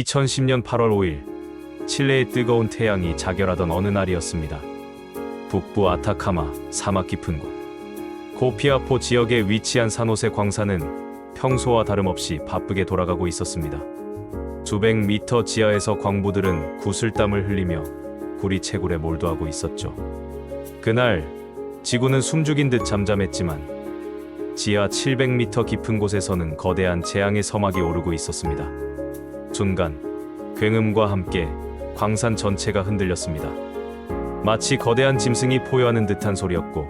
2010년 8월 5일, 칠레의 뜨거운 태양이 자결하던 어느 날이었습니다. 북부 아타카마 사막 깊은 곳 코피아포 지역에 위치한 산호세 광산은 평소와 다름없이 바쁘게 돌아가고 있었습니다. 수백 미터 지하에서 광부들은 구슬땀을 흘리며 구리채굴에 몰두하고 있었죠. 그날 지구는 숨죽인 듯 잠잠했지만 지하 700m 깊은 곳에서는 거대한 재앙의 서막이 오르고 있었습니다. 순간 굉음과 함께 광산 전체가 흔들렸습니다. 마치 거대한 짐승이 포효하는 듯한 소리였고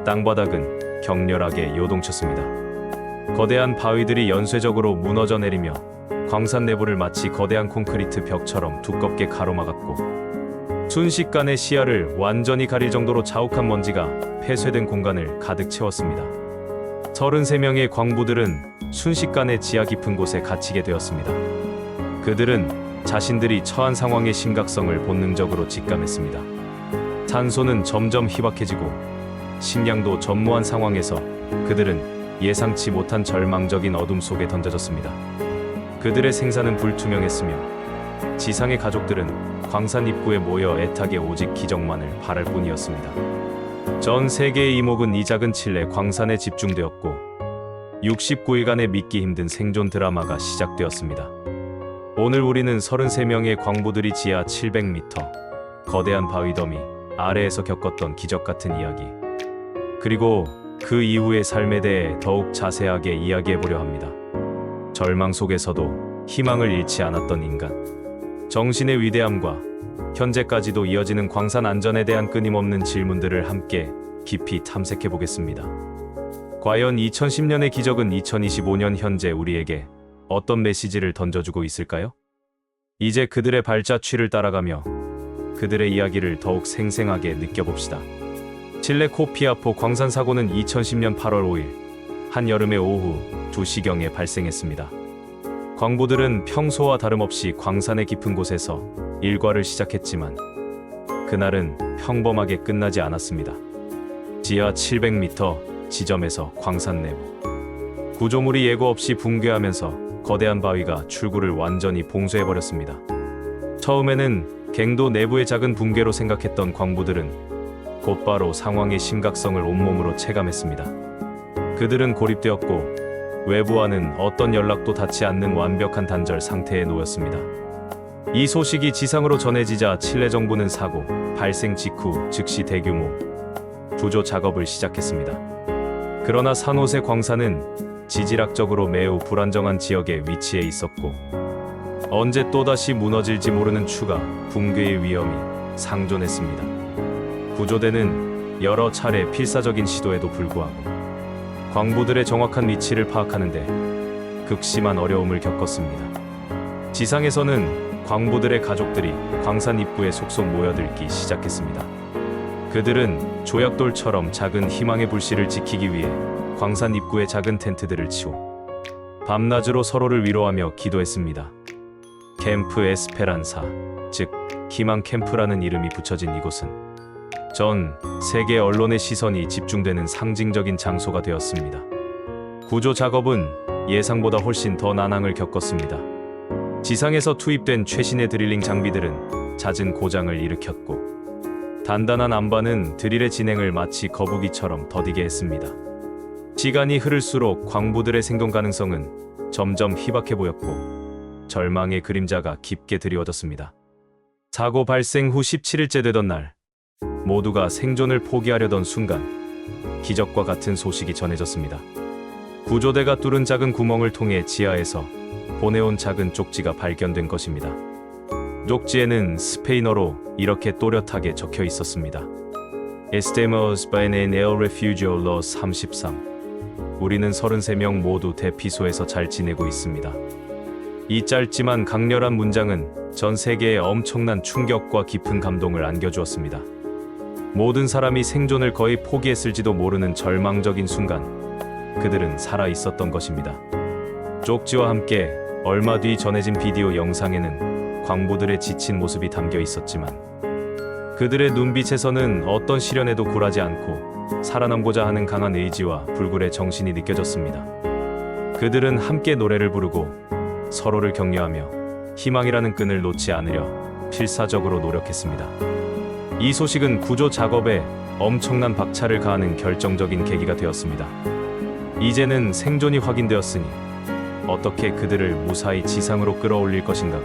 땅바닥은 격렬하게 요동쳤습니다. 거대한 바위들이 연쇄적으로 무너져 내리며 광산 내부를 마치 거대한 콘크리트 벽처럼 두껍게 가로막았고 순식간에 시야를 완전히 가릴 정도로 자욱한 먼지가 폐쇄된 공간을 가득 채웠습니다. 33명의 광부들은 순식간에 지하 깊은 곳에 갇히게 되었습니다. 그들은 자신들이 처한 상황의 심각성을 본능적으로 직감했습니다. 산소는 점점 희박해지고 식량도 전무한 상황에서 그들은 예상치 못한 절망적인 어둠 속에 던져졌습니다. 그들의 생사는 불투명했으며 지상의 가족들은 광산 입구에 모여 애타게 오직 기적만을 바랄 뿐이었습니다. 전 세계의 이목은 이 작은 칠레 광산에 집중되었고 69일간의 믿기 힘든 생존 드라마가 시작되었습니다. 오늘 우리는 33명의 광부들이 지하 700m 거대한 바위 더미 아래에서 겪었던 기적 같은 이야기, 그리고 그 이후의 삶에 대해 더욱 자세하게 이야기해보려 합니다. 절망 속에서도 희망을 잃지 않았던 인간, 정신의 위대함과 현재까지도 이어지는 광산 안전에 대한 끊임없는 질문들을 함께 깊이 탐색해보겠습니다. 과연 2010년의 기적은 2025년 현재 우리에게 어떤 메시지를 던져주고 있을까요? 이제 그들의 발자취를 따라가며 그들의 이야기를 더욱 생생하게 느껴봅시다. 칠레 코피아포 광산 사고는 2010년 8월 5일 한여름의 오후 2시경에 발생했습니다. 광부들은 평소와 다름없이 광산의 깊은 곳에서 일과를 시작했지만 그날은 평범하게 끝나지 않았습니다. 지하 700m 지점에서 광산 내부 구조물이 예고 없이 붕괴하면서 거대한 바위가 출구를 완전히 봉쇄해버렸습니다. 처음에는 갱도 내부의 작은 붕괴로 생각했던 광부들은 곧바로 상황의 심각성을 온몸으로 체감했습니다. 그들은 고립되었고 외부와는 어떤 연락도 닿지 않는 완벽한 단절 상태에 놓였습니다. 이 소식이 지상으로 전해지자 칠레 정부는 사고 발생 직후 즉시 대규모 구조 작업을 시작했습니다. 그러나 산호세 광산은 지질학적으로 매우 불안정한 지역에 위치해 있었고 언제 또다시 무너질지 모르는 추가 붕괴의 위험이 상존했습니다. 구조대는 여러 차례 필사적인 시도에도 불구하고 광부들의 정확한 위치를 파악하는데 극심한 어려움을 겪었습니다. 지상에서는 광부들의 가족들이 광산 입구에 속속 모여들기 시작했습니다. 그들은 조약돌처럼 작은 희망의 불씨를 지키기 위해 광산 입구에 작은 텐트들을 치고 밤낮으로 서로를 위로하며 기도했습니다. 캠프 에스페란사, 즉 희망 캠프라는 이름이 붙여진 이곳은 전 세계 언론의 시선이 집중되는 상징적인 장소가 되었습니다. 구조 작업은 예상보다 훨씬 더 난항을 겪었습니다. 지상에서 투입된 최신의 드릴링 장비들은 잦은 고장을 일으켰고 단단한 안반은 드릴의 진행을 마치 거북이처럼 더디게 했습니다. 시간이 흐를수록 광부들의 생존 가능성은 점점 희박해 보였고 절망의 그림자가 깊게 드리워졌습니다. 사고 발생 후 17일째 되던 날, 모두가 생존을 포기하려던 순간 기적과 같은 소식이 전해졌습니다. 구조대가 뚫은 작은 구멍을 통해 지하에서 보내온 작은 쪽지가 발견된 것입니다. 쪽지에는 스페인어로 이렇게 또렷하게 적혀 있었습니다. Estemos en el refugio los 33. 우리는 33명 모두 대피소에서 잘 지내고 있습니다. 이 짧지만 강렬한 문장은 전 세계에 엄청난 충격과 깊은 감동을 안겨주었습니다. 모든 사람이 생존을 거의 포기했을지도 모르는 절망적인 순간, 그들은 살아 있었던 것입니다. 쪽지와 함께 얼마 뒤 전해진 비디오 영상에는 광부들의 지친 모습이 담겨 있었지만 그들의 눈빛에서는 어떤 시련에도 굴하지 않고 살아남고자 하는 강한 의지와 불굴의 정신이 느껴졌습니다. 그들은 함께 노래를 부르고 서로를 격려하며 희망이라는 끈을 놓지 않으려 필사적으로 노력했습니다. 이 소식은 구조 작업에 엄청난 박차를 가하는 결정적인 계기가 되었습니다. 이제는 생존이 확인되었으니 어떻게 그들을 무사히 지상으로 끌어올릴 것인가가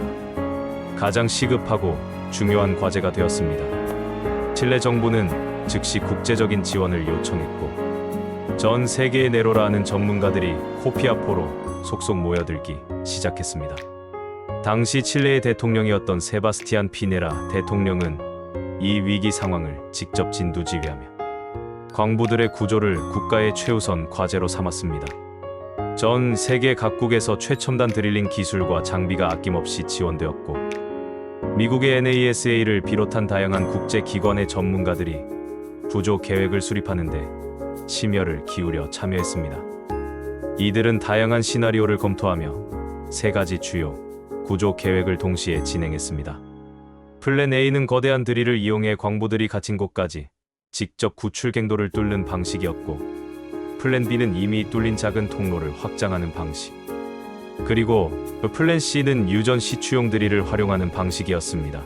가장 시급하고 중요한 과제가 되었습니다. 칠레 정부는 즉시 국제적인 지원을 요청했고 전 세계의 네로라 하는 전문가들이 코피아포로 속속 모여들기 시작했습니다. 당시 칠레의 대통령이었던 세바스티안 피네라 대통령은 이 위기 상황을 직접 진두지휘하며 광부들의 구조를 국가의 최우선 과제로 삼았습니다. 전 세계 각국에서 최첨단 드릴링 기술과 장비가 아낌없이 지원되었고 미국의 NASA를 비롯한 다양한 국제기관의 전문가들이 구조 계획을 수립하는데 심혈을 기울여 참여했습니다. 이들은 다양한 시나리오를 검토하며 세 가지 주요 구조 계획을 동시에 진행했습니다. 플랜 A는 거대한 드릴을 이용해 광부들이 갇힌 곳까지 직접 구출 갱도를 뚫는 방식이었고, 플랜 B는 이미 뚫린 작은 통로를 확장하는 방식, 그리고 플랜 C는 유전 시추용 드릴을 활용하는 방식이었습니다.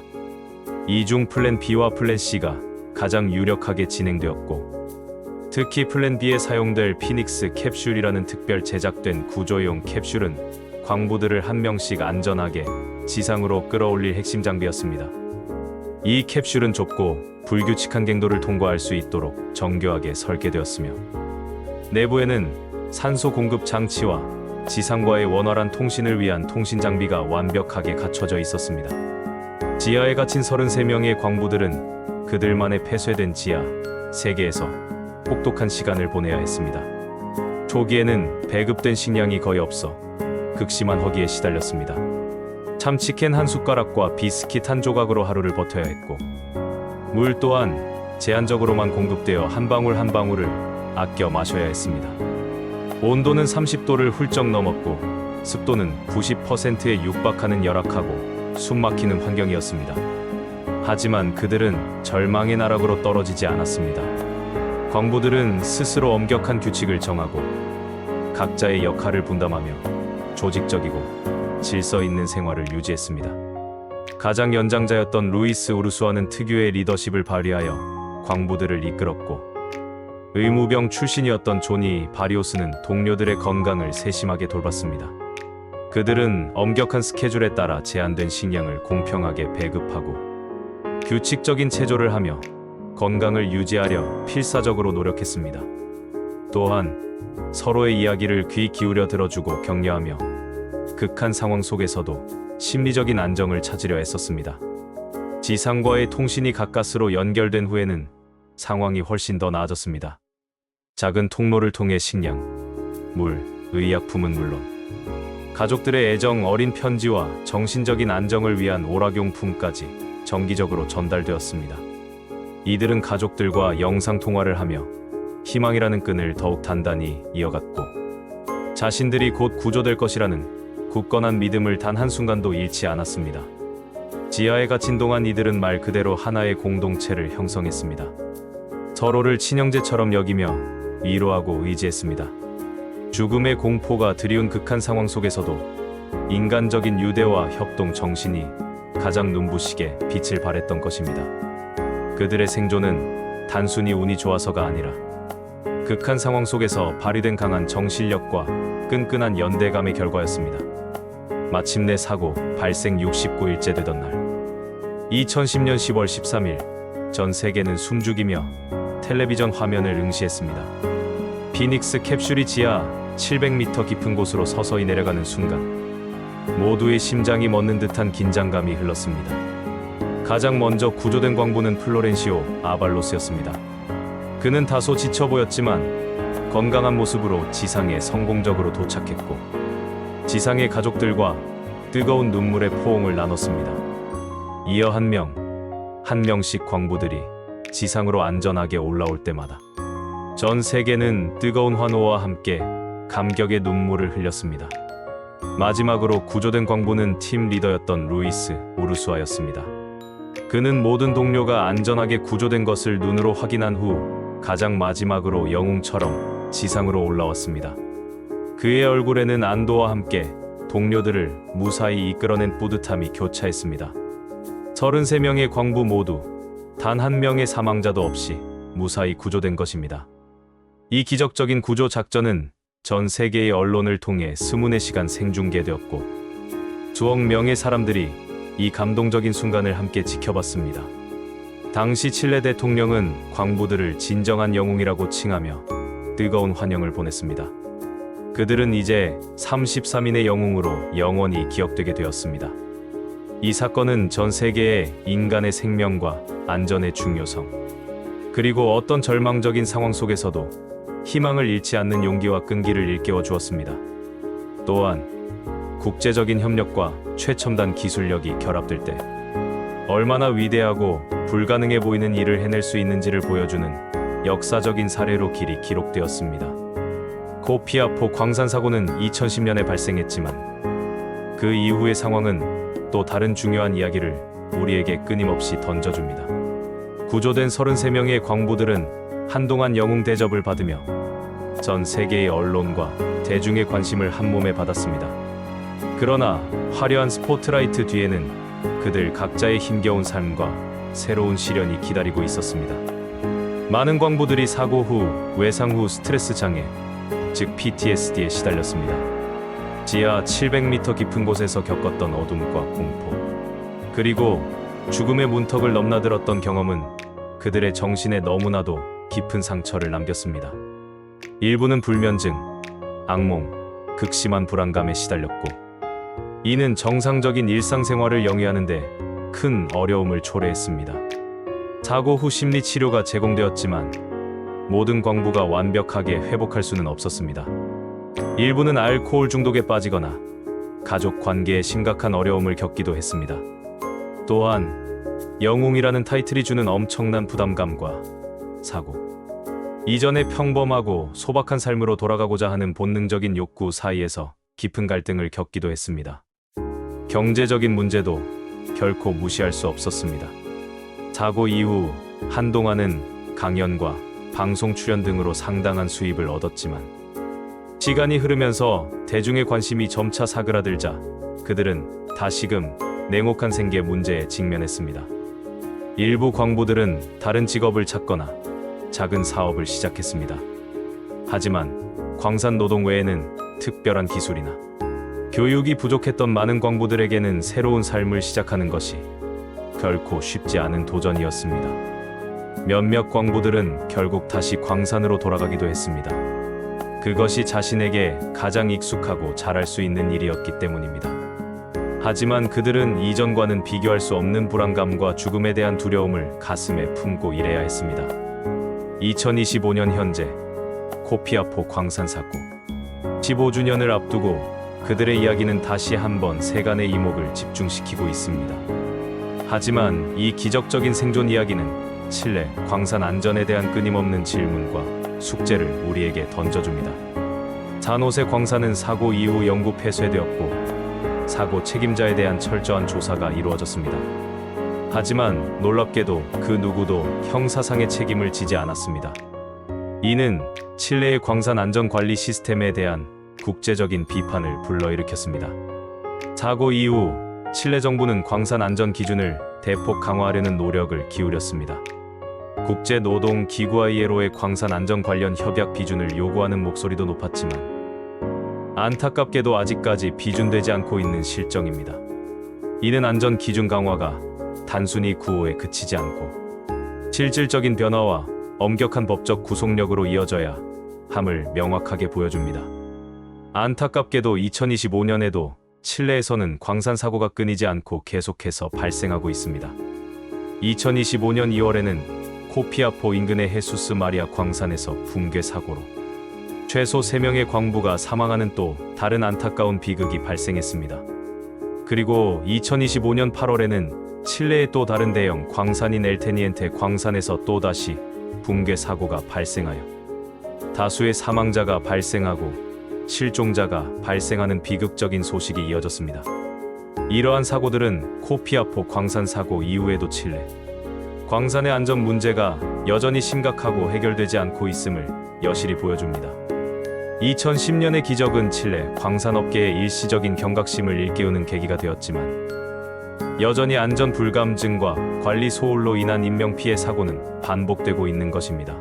이 중 플랜 B와 플랜 C가 가장 유력하게 진행되었고, 특히 플랜 B에 사용될 피닉스 캡슐이라는 특별 제작된 구조용 캡슐은 광부들을 한 명씩 안전하게 지상으로 끌어올릴 핵심 장비였습니다. 이 캡슐은 좁고 불규칙한 갱도를 통과할 수 있도록 정교하게 설계되었으며, 내부에는 산소 공급 장치와 지상과의 원활한 통신을 위한 통신 장비가 완벽하게 갖춰져 있었습니다. 지하에 갇힌 33명의 광부들은 그들만의 폐쇄된 지하 세계에서 혹독한 시간을 보내야 했습니다. 초기에는 배급된 식량이 거의 없어 극심한 허기에 시달렸습니다. 참치캔 한 숟가락과 비스킷 한 조각으로 하루를 버텨야 했고, 물 또한 제한적으로만 공급되어 한 방울 한 방울을 아껴 마셔야 했습니다. 온도는 30도를 훌쩍 넘었고 습도는 90%에 육박하는 열악하고 숨막히는 환경이었습니다. 하지만 그들은 절망의 나락으로 떨어지지 않았습니다. 광부들은 스스로 엄격한 규칙을 정하고 각자의 역할을 분담하며 조직적이고 질서 있는 생활을 유지했습니다. 가장 연장자였던 루이스 우르수아는 특유의 리더십을 발휘하여 광부들을 이끌었고, 의무병 출신이었던 조니 바리오스는 동료들의 건강을 세심하게 돌봤습니다. 그들은 엄격한 스케줄에 따라 제한된 식량을 공평하게 배급하고 규칙적인 체조를 하며 건강을 유지하려 필사적으로 노력했습니다. 또한 서로의 이야기를 귀 기울여 들어주고 격려하며 극한 상황 속에서도 심리적인 안정을 찾으려 애썼습니다. 지상과의 통신이 가까스로 연결된 후에는 상황이 훨씬 더 나아졌습니다. 작은 통로를 통해 식량, 물, 의약품은 물론 가족들의 애정 어린 편지와 정신적인 안정을 위한 오락용품까지 정기적으로 전달되었습니다. 이들은 가족들과 영상통화를 하며 희망이라는 끈을 더욱 단단히 이어갔고, 자신들이 곧 구조될 것이라는 굳건한 믿음을 단 한순간도 잃지 않았습니다. 지하에 갇힌 동안 이들은 말 그대로 하나의 공동체를 형성했습니다. 서로를 친형제처럼 여기며 위로하고 의지했습니다. 죽음의 공포가 드리운 극한 상황 속에서도 인간적인 유대와 협동 정신이 가장 눈부시게 빛을 발했던 것입니다. 그들의 생존은 단순히 운이 좋아서가 아니라 극한 상황 속에서 발휘된 강한 정신력과 끈끈한 연대감의 결과였습니다. 마침내 사고 발생 69일째 되던 날, 2010년 10월 13일, 전 세계는 숨죽이며 텔레비전 화면을 응시했습니다. 피닉스 캡슐이 지하 700m 깊은 곳으로 서서히 내려가는 순간, 모두의 심장이 멎는 듯한 긴장감이 흘렀습니다. 가장 먼저 구조된 광부는 플로렌시오 아발로스였습니다. 그는 다소 지쳐 보였지만 건강한 모습으로 지상에 성공적으로 도착했고, 지상의 가족들과 뜨거운 눈물의 포옹을 나눴습니다. 이어 한 명씩 광부들이 지상으로 안전하게 올라올 때마다 전 세계는 뜨거운 환호와 함께 감격의 눈물을 흘렸습니다. 마지막으로 구조된 광부는 팀 리더였던 루이스 우르수아였습니다. 그는 모든 동료가 안전하게 구조된 것을 눈으로 확인한 후 가장 마지막으로 영웅처럼 지상으로 올라왔습니다. 그의 얼굴에는 안도와 함께 동료들을 무사히 이끌어낸 뿌듯함이 교차했습니다. 33명의 광부 모두 단 한 명의 사망자도 없이 무사히 구조된 것입니다. 이 기적적인 구조 작전은 전 세계의 언론을 통해 24시간 생중계되었고 수억 명의 사람들이 이 감동적인 순간을 함께 지켜봤습니다. 당시 칠레 대통령은 광부들을 진정한 영웅이라고 칭하며 뜨거운 환영을 보냈습니다. 그들은 이제 33인의 영웅으로 영원히 기억되게 되었습니다. 이 사건은 전 세계의 인간의 생명과 안전의 중요성, 그리고 어떤 절망적인 상황 속에서도 희망을 잃지 않는 용기와 끈기를 일깨워 주었습니다. 또한 국제적인 협력과 최첨단 기술력이 결합될 때 얼마나 위대하고 불가능해 보이는 일을 해낼 수 있는지를 보여주는 역사적인 사례로 길이 기록되었습니다. 코피아포 광산 사고는 2010년에 발생했지만 그 이후의 상황은 또 다른 중요한 이야기를 우리에게 끊임없이 던져줍니다. 구조된 33명의 광부들은 한동안 영웅 대접을 받으며 전 세계의 언론과 대중의 관심을 한몸에 받았습니다. 그러나 화려한 스포트라이트 뒤에는 그들 각자의 힘겨운 삶과 새로운 시련이 기다리고 있었습니다. 많은 광부들이 사고 후 외상 후 스트레스 장애, 즉 PTSD에 시달렸습니다. 지하 700m 깊은 곳에서 겪었던 어둠과 공포, 그리고 죽음의 문턱을 넘나들었던 경험은 그들의 정신에 너무나도 깊은 상처를 남겼습니다. 일부는 불면증, 악몽, 극심한 불안감에 시달렸고 이는 정상적인 일상생활을 영위하는데 큰 어려움을 초래했습니다. 사고 후 심리 치료가 제공되었지만 모든 광부가 완벽하게 회복할 수는 없었습니다. 일부는 알코올 중독에 빠지거나 가족 관계에 심각한 어려움을 겪기도 했습니다. 또한 영웅이라는 타이틀이 주는 엄청난 부담감과 사고, 이전의 평범하고 소박한 삶으로 돌아가고자 하는 본능적인 욕구 사이에서 깊은 갈등을 겪기도 했습니다. 경제적인 문제도 결코 무시할 수 없었습니다. 사고 이후 한동안은 강연과 방송 출연 등으로 상당한 수입을 얻었지만 시간이 흐르면서 대중의 관심이 점차 사그라들자 그들은 다시금 냉혹한 생계 문제에 직면했습니다. 일부 광부들은 다른 직업을 찾거나 작은 사업을 시작했습니다. 하지만 광산 노동 외에는 특별한 기술이나 교육이 부족했던 많은 광부들에게는 새로운 삶을 시작하는 것이 결코 쉽지 않은 도전이었습니다. 몇몇 광부들은 결국 다시 광산으로 돌아가기도 했습니다. 그것이 자신에게 가장 익숙하고 잘할 수 있는 일이었기 때문입니다. 하지만 그들은 이전과는 비교할 수 없는 불안감과 죽음에 대한 두려움을 가슴에 품고 일해야 했습니다. 2025년 현재 코피아포 광산 사고 15주년을 앞두고 그들의 이야기는 다시 한번 세간의 이목을 집중시키고 있습니다. 하지만 이 기적적인 생존 이야기는 칠레 광산 안전에 대한 끊임없는 질문과 숙제를 우리에게 던져줍니다. 산호세 광산은 사고 이후 영구 폐쇄되었고 사고 책임자에 대한 철저한 조사가 이루어졌습니다. 하지만 놀랍게도 그 누구도 형사상의 책임을 지지 않았습니다. 이는 칠레의 광산 안전 관리 시스템에 대한 국제적인 비판을 불러일으켰습니다. 사고 이후 칠레 정부는 광산 안전 기준을 대폭 강화하려는 노력을 기울였습니다. 국제노동기구 ILO의 광산 안전 관련 협약 비준을 요구하는 목소리도 높았지만 안타깝게도 아직까지 비준되지 않고 있는 실정입니다. 이는 안전 기준 강화가 단순히 구호에 그치지 않고 실질적인 변화와 엄격한 법적 구속력으로 이어져야 함을 명확하게 보여줍니다. 안타깝게도 2025년에도 칠레에서는 광산 사고가 끊이지 않고 계속해서 발생하고 있습니다. 2025년 2월에는 코피아포 인근의 헤수스 마리아 광산에서 붕괴 사고로 최소 3명의 광부가 사망하는 또 다른 안타까운 비극이 발생했습니다. 그리고 2025년 8월에는 칠레의 또 다른 대형 광산인 엘테니엔테 광산에서 또다시 붕괴 사고가 발생하여 다수의 사망자가 발생하고 실종자가 발생하는 비극적인 소식이 이어졌습니다. 이러한 사고들은 코피아포 광산 사고 이후에도 칠레 광산의 안전 문제가 여전히 심각하고 해결되지 않고 있음을 여실히 보여줍니다. 2010년의 기적은 칠레 광산업계의 일시적인 경각심을 일깨우는 계기가 되었지만 여전히 안전 불감증과 관리 소홀로 인한 인명피해 사고는 반복되고 있는 것입니다.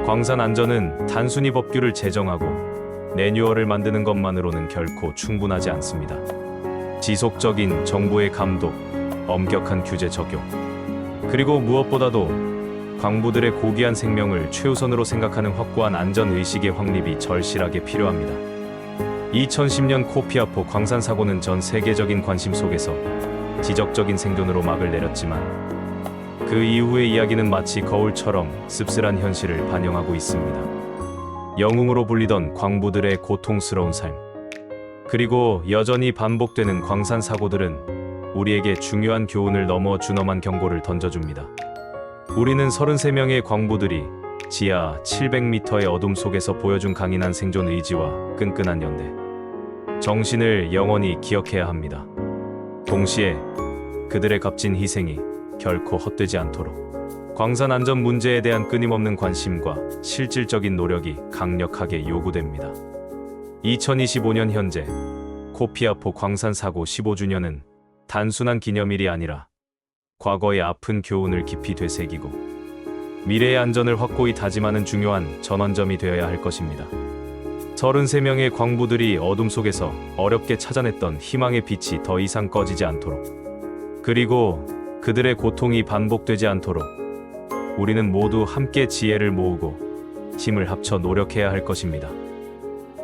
광산 안전은 단순히 법규를 제정하고 매뉴얼을 만드는 것만으로는 결코 충분하지 않습니다. 지속적인 정부의 감독, 엄격한 규제 적용, 그리고 무엇보다도 광부들의 고귀한 생명을 최우선으로 생각하는 확고한 안전의식의 확립이 절실하게 필요합니다. 2010년 코피아포 광산 사고는 전 세계적인 관심 속에서 지적적인 생존으로 막을 내렸지만 그 이후의 이야기는 마치 거울처럼 씁쓸한 현실을 반영하고 있습니다. 영웅으로 불리던 광부들의 고통스러운 삶, 그리고 여전히 반복되는 광산 사고들은 우리에게 중요한 교훈을 넘어 준엄한 경고를 던져줍니다. 우리는 33명의 광부들이 지하 700m의 어둠 속에서 보여준 강인한 생존 의지와 끈끈한 연대, 정신을 영원히 기억해야 합니다. 동시에 그들의 값진 희생이 결코 헛되지 않도록 광산 안전 문제에 대한 끊임없는 관심과 실질적인 노력이 강력하게 요구됩니다. 2025년 현재 코피아포 광산 사고 15주년은 단순한 기념일이 아니라 과거의 아픈 교훈을 깊이 되새기고 미래의 안전을 확고히 다짐하는 중요한 전환점이 되어야 할 것입니다. 33명의 광부들이 어둠 속에서 어렵게 찾아냈던 희망의 빛이 더 이상 꺼지지 않도록, 그리고 그들의 고통이 반복되지 않도록 우리는 모두 함께 지혜를 모으고 힘을 합쳐 노력해야 할 것입니다.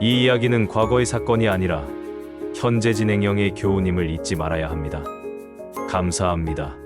이 이야기는 과거의 사건이 아니라 현재 진행형의 교훈임을 잊지 말아야 합니다. 감사합니다.